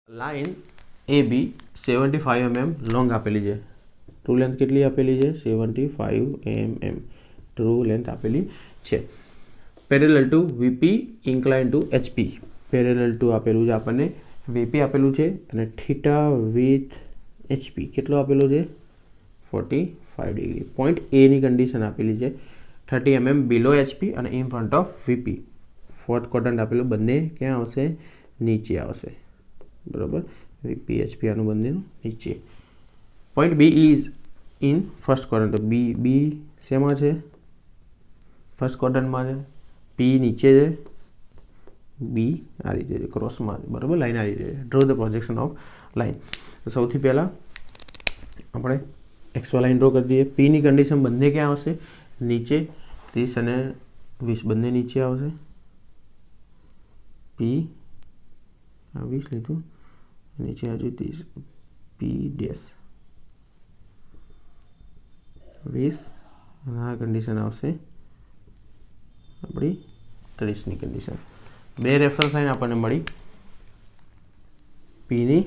Line એ બી 75 mm long આપેલી છે. True length કેટલી આપેલી છે? 75 mm ટ્રુ લેન્થ આપેલી છે. Parallel to VP incline to HP. Parallel to આપેલું છે આપણને, વીપી આપેલું છે અને થીટા વિથ એચપી કેટલો આપેલો છે? 45 ડિગ્રી. પોઈન્ટ એની કન્ડિશન આપેલી છે 30 mm બિલો એચપી અને in front of VP. Fourth quadrant આપેલું, બંને ક્યાં આવશે? નીચે આવશે. બરાબર, વીપી એચપી આનું બંનેનું નીચે. Point B is in first quadrant. તો બી શેમાં છે? ફર્સ્ટ ક્વોડ્રન્ટમાં છે. પી નીચે છે, બી આ રીતે છે, ક્રોસમાં છે. બરાબર, લાઈન આ રીતે છે. Draw the projection of line. તો સૌથી પહેલાં આપણે એક્સવા લાઈન ડ્રો કરી દઈએ. પીની કન્ડિશન બંને ક્યાં આવશે? નીચે. 30 અને 20 બંને નીચે આવશે. પી 20 લીધું, નીચે હજુ 30. પી ડેશ 20 અને આ કન્ડિશન આવશે આપણી 30ની કન્ડિશન. બે રેફરન્સ લાઈન આપણને મળી, પીની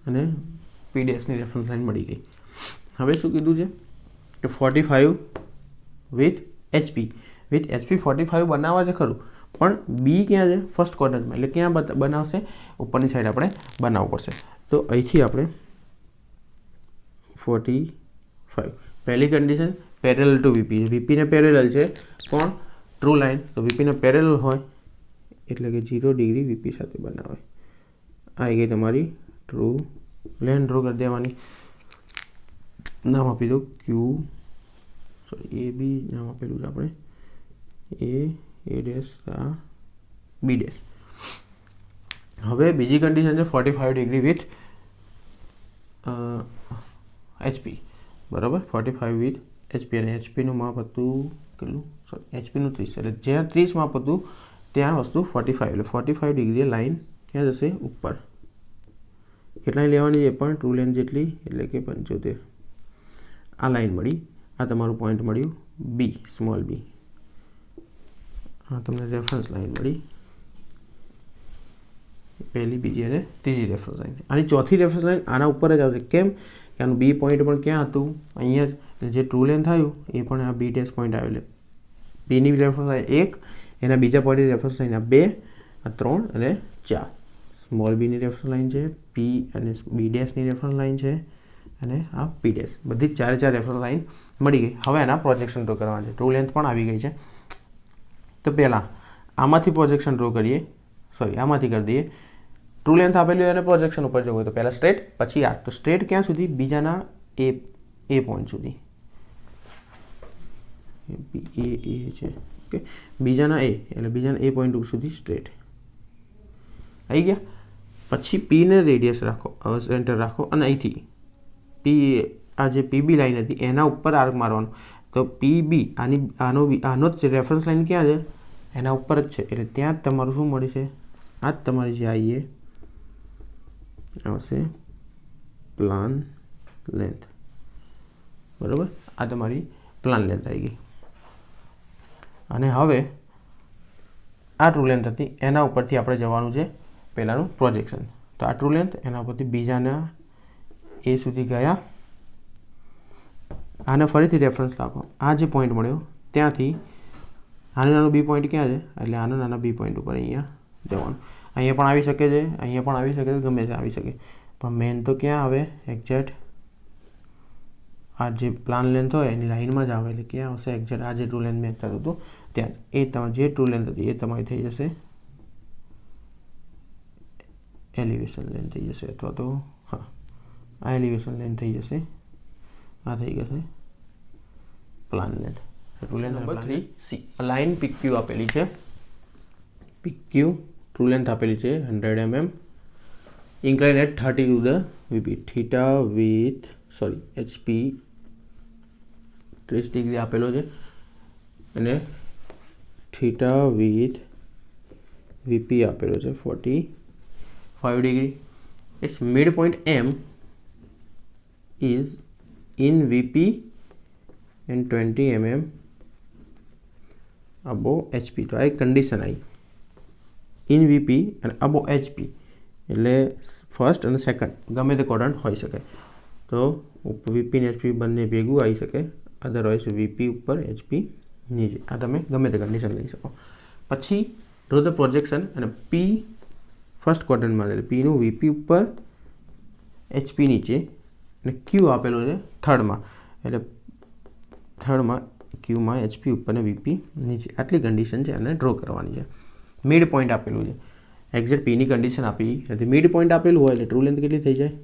અને પી ડેશની રેફરન્સ લાઈન મળી ગઈ. હવે શું કીધું છે કે 45 વિથ એચપી. વિથ એચપી 45 બનાવવા છે ખરું, પણ બી ક્યાં છે? ફર્સ્ટ ક્વોડ્રન્ટમાં. એટલે ક્યાં બનાવશે? ઉપરની સાઈડ આપણે બનાવવું પડશે. તો અહીંથી આપણે 45. પહેલી કન્ડિશન પેરેલલ ટુ વીપી. વીપીને પેરેલલ છે, પણ ટ્રુ લાઈન તો વીપીને પેરેલલ હોય એટલે કે 0 ડિગ્રી વીપી સાથે બનાવે. આવી ગઈ તમારી ટ્રુ લાઈન. ડ્રો કરી દેવાની. નામ આપી દો ક્યુ, સોરી એ બી નામ આપેલું છે આપણે, એ ડેશ, આ બી ડેશ. હવે બીજી કન્ડિશન છે 45 ડિગ્રી વિથ એચપી. બરાબર, 45 વિથ એચપી. અને એચપીનું માપ હતું કેટલું? સોરી, એચપીનું 30. એટલે જ્યાં 30 માપ હતું ત્યાં વસ્તુ 45. એટલે 45 ડિગ્રી લાઈન ક્યાં જશે? ઉપર. કેટલાની લેવાની છે? પણ ટ્રુ લેન્થ જેટલી, એટલે કે 75. આ લાઈન મળી. આ તમારું પોઈન્ટ મળ્યું બી, સ્મોલ બી. હા, તમને રેફરન્સ લાઈન મળી, પહેલી, બીજી અને ત્રીજી રેફરન્સ લાઈન. આની ચોથી રેફરન્સ લાઈન આના ઉપર જ આવશે. કેમ કે આનું બી પોઈન્ટ પણ ક્યાં હતું? અહીંયા જ. જે ટ્રુ લેન્થ આવ્યું એ પણ આ બી ડેશ પોઈન્ટ આવ્યું. એટલે બીની રેફરન્સ લાઈન 1, એના બીજા પોઈન્ટની રેફરન્સ લાઈન આ 2, આ 3 અને 4. સ્મોલ બીની રેફરન્સ લાઈન છે, પી અને બી ડેશની રેફરન્સ લાઈન છે, અને આ પી ડેશ. બધી જ 4 રેફરન્સ લાઈન મળી ગઈ. હવે એના પ્રોજેક્શન ડ્રો કરવાના છે. ટ્રુ લેન્થ પણ આવી ગઈ છે. તો પહેલાં આમાંથી પ્રોજેક્શન ડ્રો કરીએ, સોરી આમાંથી કરી દઈએ. ટ્રુ લેન્થ આપેલી હોય અને પ્રોજેક્શન ઉપર જવું હોય તો પહેલાં સ્ટ્રેટ, પછી આ. તો સ્ટ્રેટ ક્યાં સુધી? બીજાના એ પોઈન્ટ સુધી. એ છે, ઓકે. બીજાના એ, એટલે બીજાના એ પોઈન્ટ સુધી સ્ટ્રેટ આવી ગયા. પછી પીને રેડિયસ રાખો, સેન્ટર રાખો, અને અહીંથી પી, આ જે પીબી લાઈન હતી એના ઉપર આર્ક મારવાનો. તો પીબી આનો જ રેફરન્સ લાઈન ક્યાં છે? એના ઉપર જ છે. એટલે ત્યાં જ તમારું શું મળે છે? આ જ તમારી જે આઈએ આવશે પ્લાન લેન્થ. બરાબર, આ તમારી પ્લાન લેન્થ આવી ગઈ. અને હવે આ ટ્રુ લેન્થ હતી, એના ઉપરથી આપણે જવાનું છે પહેલાંનું પ્રોજેક્શન. તો આ ટ્રુ લેન્થ, એના ઉપરથી બીજાના એ સુધી ગયા. આને ફરીથી રેફરન્સ રાખો. આ જે પોઈન્ટ મળ્યો ત્યાંથી આનો નાનો બી પોઈન્ટ ક્યાં છે? એટલે આનો નાના બી પોઈન્ટ ઉપર અહીંયા જવાનું. અહીંયા પણ આવી શકે છે, અહીંયા પણ આવી શકે છે, ગમે તે આવી શકે. પણ મેન તો ક્યાં આવે? એક્ઝેક્ટ આ જે પ્લાન લેન્થ હોય એની લાઈનમાં જ આવે. એટલે ક્યાં આવશે? એક્ઝેક્ટ આ જે ટ્રુ લેન્થ મેચ થતું હતું ત્યાં જ. એ તમારી જે ટ્રુ લેન્થ હતી એ તમારી થઈ જશે એલિવેશન લેન્થ થઈ જશે, અથવા તો હા આ એલિવેશન લેન્થ થઈ જશે. આ થઈ જશે plan length. True length number 3C. Line PQ આપેલી છે. પીક્યુ ટ્રુ લેન્થ આપેલી છે 100 mm. Incline at 30 to the VP. Theta with sorry HP 30 degree આપેલો છે, અને થીટા વિથ વીપી આપેલો છે 45 degree. It's mid point M is in VP and 20 mm above HP. તો આ એક કન્ડિશન આવી. ઇન વીપી અને અબો એચપી એટલે ફર્સ્ટ અને સેકન્ડ ગમે તે ક્વોડ્રન્ટ હોઈ શકે. તો વીપી ને એચપી બંને ભેગું આવી શકે, અધરવાઇઝ વીપી ઉપર એચપી નીચે. આ તમે ગમે તે કન્ડિશન લઈ શકો. પછી ડ્રો ધ પ્રોજેક્શન અને પી ફર્સ્ટ ક્વોડ્રન્ટમાં એટલે પીનું વીપી ઉપર એચપી નીચે અને ક્યુ આપેલો છે થર્ડમાં, એટલે થર્ડમાં ક્યુમાં એચપી ઉપર ને વીપી નીચે. આટલી કન્ડિશન છે અને ડ્રો કરવાની છે. મિડ પોઈન્ટ આપેલું છે, એક્ઝેક્ટ પીની કન્ડિશન આપી નથી. મિડ પોઈન્ટ આપેલું હોય એટલે ટ્રુ લેન્થ કેટલી થઈ જાય?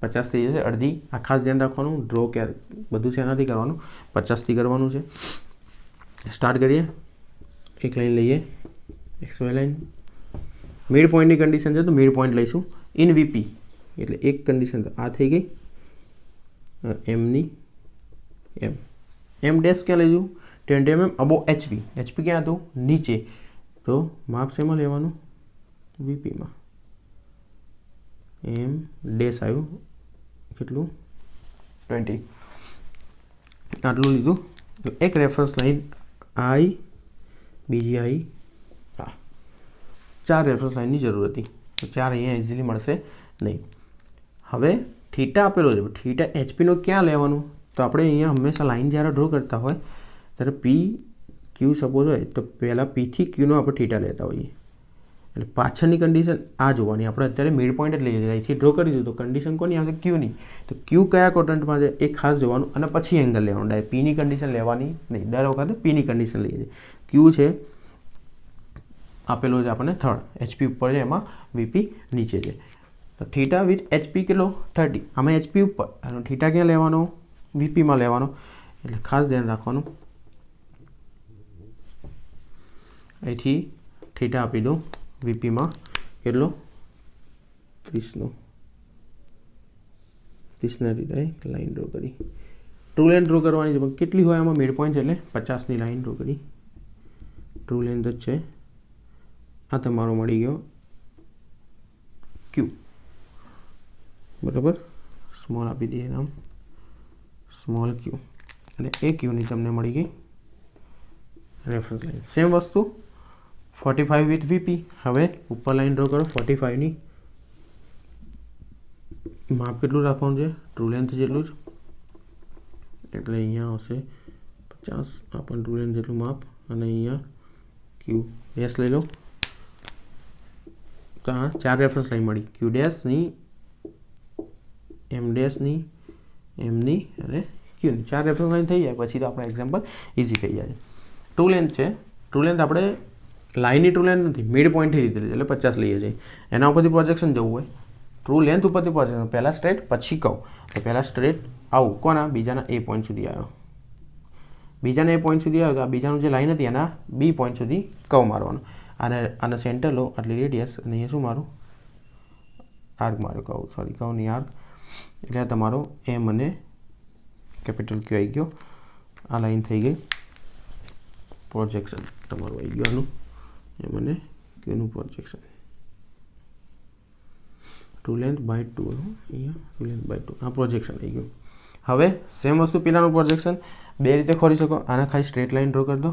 50 થઈ જશે, અડધી. આ ખાસ ધ્યાન રાખવાનું, ડ્રો કે બધું છે એનાથી કરવાનું, 50થી કરવાનું છે. સ્ટાર્ટ કરીએ, એક લાઈન લઈએ, XY લાઈન. મિડ પોઈન્ટની કન્ડિશન છે તો મિડ પોઈન્ટ લઈશું. ઇન વીપી એટલે એક કન્ડિશન તો આ થઈ ગઈ, એમની એમ ડેશ ક્યાં લઈશું? 20 mm અબો એચપી. એચપી ક્યાં હતું? નીચે. તો માપ શેમાં લેવાનું? વીપીમાં. એમ ડેશ આવ્યું કેટલું? 20. આટલું લીધું. એક રેફરન્સ લાઈન આઈ, બીજી આઈ, આ 4 રેફરન્સ લાઈનની જરૂર હતી. તો 4 અહીંયા ઇઝીલી મળશે નહીં. હવે થીટા આપેલો છે, થીટા એચપીનો ક્યાં લેવાનું? તો આપણે અહીંયા હંમેશા લાઈન જ્યારે ડ્રો કરતા હોય ત્યારે પી ક્યુ સપોઝ હોય તો પહેલાં પીથી ક્યુનો આપણે થીટા લેતા હોઈએ. એટલે પાછળની કન્ડિશન આ જોવાની. આપણે અત્યારે મિડ પોઈન્ટ જ લઈએ છીએ, અહીંથી ડ્રો કરી દીધું તો કન્ડિશન કોની આવશે? ક્યુની. તો ક્યુ કયા ક્વોડ્રન્ટમાં છે એ ખાસ જોવાનું અને પછી એંગલ લેવાનું. ડાયરેક્ટ પીની કન્ડિશન લેવાની નહીં, દર વખતે પીની કન્ડિશન લઈએ છીએ. ક્યુ છે આપેલો છે આપણને થર્ડ, એચપી ઉપર છે, એમાં વીપી નીચે છે. તો થીટા વિથ એચપી કેટલો? 30. આમાં એચપી ઉપર અને થીટા ક્યાં લેવાનો? વીપીમાં લેવાનો. એટલે ખાસ ધ્યાન રાખવાનું. અહીંથી થીટા આપી દો વીપીમાં કેટલો? 30 રીતે લાઈન ડ્રો કરી. ટ્રુ લેન્થ ડ્રો કરવાની છે, પણ કેટલી હોય આમાં? મિડ પોઈન્ટ એટલે 50ની લાઈન ડ્રો કરી. ટ્રુ લેન્થ જ છે આ તમારો મળી ગયો ક્યુ, બરાબર. સ્મોલ આપી દઈએ નામ, સ્મોલ ક્યુ. અને એ ક્યુની તમને મળી ગઈ રેફરન્સ લાઈન. સેમ વસ્તુ 45 વિથ વીપી. હવે ઉપર લાઈન ડ્રો કરો 45ની. માપ કેટલું રાખવાનું છે? ટ્રુ લેન્થ જેટલું જ, એટલે અહીંયા આવશે 50. આ પણ ટ્રુ લેન્થ જેટલું માપ. અને અહીંયા ક્યુ ડેશ લઈ લો. તો આ 4 રેફરન્સ લાઈન મળી. ક્યુ ડેશની, એમ ડેશની, એમની અને ક્યુની 4 રેફરન્સ લાઈન થઈ જાય પછી તો આપણે એક્ઝામ્પલ ઇઝી થઈ જાય. ટ્રુ લેન્થ છે, ટ્રુ લેન્થ આપણે લાઈનની ટ્રુ લેન્થ નથી, મિડ પોઈન્ટથી લીધેલી એટલે 50 લઈએ છીએ. એના ઉપરથી પ્રોજેક્શન જવું હોય, ટ્રુ લેન્થ ઉપરથી પ્રોજેક્શન, પહેલાં સ્ટ્રેટ પછી કહું તો પહેલાં સ્ટ્રેટ આવું કોના? બીજાના એ પોઈન્ટ સુધી આવ્યો. બીજાના એ પોઈન્ટ સુધી આવ્યો તો આ બીજાનું જે લાઈન હતી એના બી પોઈન્ટ સુધી કહું મારવાનું. આને સેન્ટર લો, આટલી રેડિયસ, અને અહીંયા શું મારું? આર્ક મારો કહું, સોરી કહું નહીં, આર્ક. એટલે તમારો એમ અને કેપિટલ ક્યુ આવી ગયો. આ લાઈન થઈ ગઈ પ્રોજેક્શન તમારું આવી ગયું આનું, એમ અને ક્યુનું પ્રોજેક્શન. ટ્રુ લેન્થ બાય 2, અહીંયા ટ્રુ લેન્થ બાય 2, આ પ્રોજેક્શન આવી ગયું. હવે સેમ વસ્તુ પેલાનું પ્રોજેક્શન બે રીતે ખોરી શકો. આને ખાલી સ્ટ્રેટ લાઈન ડ્રો કરી દો.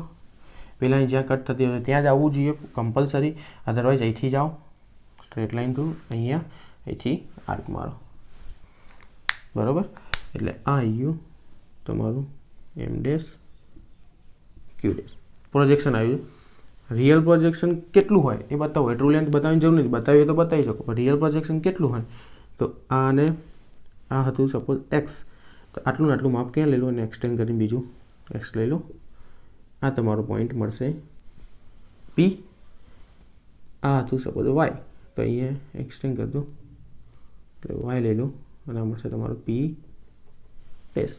પેલાની જ્યાં કટ થતી હોય ત્યાં જ આવવું જોઈએ કમ્પલસરી, અધરવાઇઝ અહીંથી જાઓ સ્ટ્રેટ લાઈન થ્રુ, અહીંયા અહીંથી આર્ક મારો, બરાબર. એટલે આ આવી ગયું તમારું એમ ડેશ ક્યુ ડેશ પ્રોજેક્શન આવ્યું. રિયલ પ્રોજેક્શન કેટલું હોય એ બતાવો. ટ્રુ લેન્થ બતાવવાની જરૂર નથી, બતાવીએ તો બતાવી શકો, પણ રિયલ પ્રોજેક્શન કેટલું હોય? તો આને આ હતું સપોઝ એક્સ, તો આટલું આટલું માપ ક્યાં લઈ લો અને એક્સટેન્ડ કરીને બીજું એક્સ લઈ લો. આ તમારો પોઈન્ટ મળશે પી. આ હતું સપોઝ વાય, તો અહીંયા એક્સટેન્ડ કરી દો એટલે વાય લઈ લો અને આ મળશે તમારું પી ડેશ.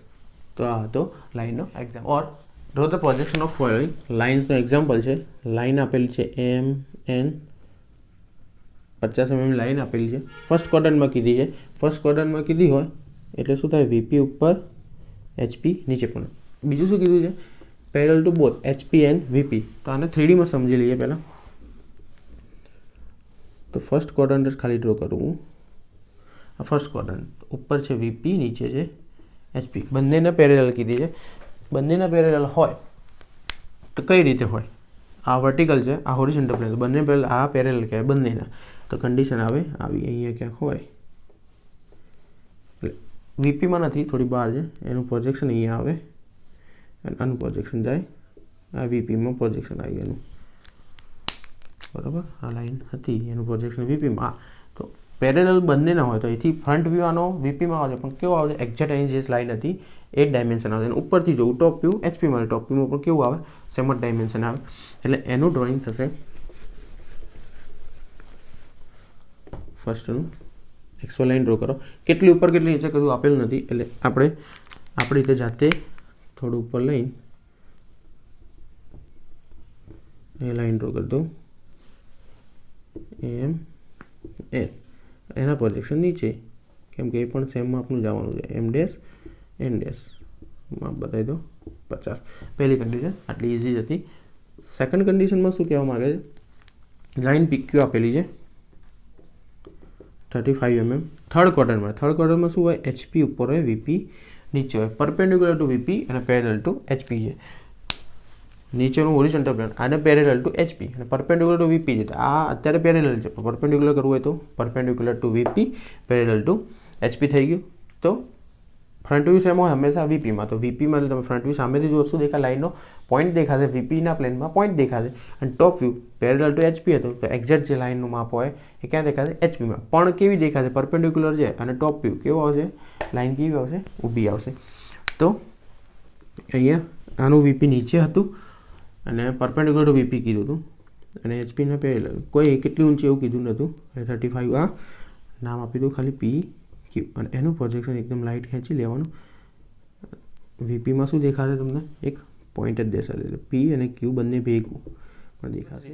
તો આ હતો લાઇનનો example. Or draw the projection of following લાઇન્સનો એક્ઝામ્પલ છે. લાઇન આપેલી છે એમ એન, 50 mm લાઇન આપેલી છે. ફર્સ્ટ ક્વોડ્રન્ટમાં કીધી છે. ફર્સ્ટ ક્વોડ્રન્ટમાં કીધી હોય એટલે શું થાય? વીપી ઉપર, એચપી નીચે. પણ બીજું શું કીધું છે? Parallel two both HP and VP. તો આને 3Dમાં સમજી લઈએ પહેલાં. તો ફર્સ્ટ ક્વોડ્રન્ટ જ ખાલી ડ્રો કરું હું. આ ફર્સ્ટ ક્વોડ્રન્ટ ઉપર છે વીપી, નીચે છે એચપી. બંનેને પેરેલલ કીધી છે. બંનેના પેરેલલ હોય તો કઈ રીતે હોય? આ વર્ટિકલ છે, આ હોરિઝોન્ટલ પ્લેન, બંને પહેલાં આ પેરેલલ કહેવાય બંનેના. તો કન્ડિશન આવે આવી, અહીંયા ક્યાંક હોય એટલે વીપીમાં નથી, થોડી બહાર છે, એનું પ્રોજેક્શન અહીંયા આવે અને આનું પ્રોજેક્શન જાય આ વીપીમાં, પ્રોજેક્શન આવી એનું, બરાબર. આ લાઈન હતી એનું પ્રોજેક્શન વીપીમાં. તો પેરેલલ બંનેના હોય તો એથી ફ્રન્ટ વ્યૂ આનો વીપીમાં આવે છે, પણ કેવો આવે છે એક્ઝેક્ટ એની જે લાઈન હતી એ જ ડાયમેન્શન આવે. અને ઉપરથી જોવું ટોપ વ્યૂ એચપીમાં, ટોપ વ્યૂમાં પણ કેવું આવે સેમ જ ડાયમેન્શન આવે. એટલે એનું ડ્રોઈંગ થશે ફર્સ્ટનું એક્સવાય લાઈન ડ્રો કરો. કેટલી ઉપર કેટલી નીચે કશું આપેલું નથી, એટલે આપણે આપણી રીતે જાતે થોડું ઉપર લઈ એ લાઈન ડ્રો કરી દઉં એમ એ, એના પ્રોજેક્શન નીચે, કેમ કે એ પણ સેમમાં આપણું જવાનું છે એમ ડેશ એન ડેશ માં બતાવી દો 50. પહેલી કન્ડિશન આટલી ઇઝી જ હતી. સેકન્ડ કન્ડિશનમાં શું કહેવા માગે છે, લાઈન પીક્યુ આપેલી છે 35 mm થર્ડ ક્વાર્ટરમાં શું હોય એચપી ઉપર હોય વીપી નીચે હોય, પરપેન્ડિક્યુલર ટુ વીપી અને પેરેલલ ટુ એચપી છે. નીચેનું હોરિઝોન્ટલ પ્લેન આને પેરેલલ ટુ એચપી અને પરપેન્ડિક્યુલર ટુ વીપી છે. આ અત્યારે પેરેલલ છે, પરપેન્ડિક્યુલર કરવું હોય તો perpendicular to VP parallel to HP થઈ ગયું. તો ફ્રન્ટ વ્યૂ સેમ હોય હંમેશા વીપીમાં, તો વીપીમાં તમે ફ્રન્ટ વ્યૂ સામેથી જો શું દેખાય લાઈનનો પોઈન્ટ દેખાશે, વીપીના પ્લેનમાં પોઈન્ટ દેખાશે. અને top view parallel to HP હતું તો એક્ઝેક્ટ જે લાઈનનું માપ હોય એ ક્યાં દેખાશે એચપીમાં, પણ કેવી દેખાશે પરપેન્ડિક્યુલર છે. અને ટોપ વ્યૂ કેવો આવશે, લાઈન કેવી આવશે ઊભી આવશે. તો અહીંયા આનું વીપી નીચે હતું અને પરપેન્ડિક્યુલર ટુ વીપી કીધું હતું અને એચપીના પેરેલલ, કોઈ કેટલી ઊંચી એવું કીધું નહોતું. 35 આ નામ આપી દઉં ખાલી પી ક્યુ અને એનું પ્રોજેક્શન એકદમ લાઇટ ખેંચી લેવાનું. વીપીમાં શું દેખાશે તમને એક પોઈન્ટ જ દેખાશે, પી અને ક્યુ બંને ભેગું પણ દેખાશે.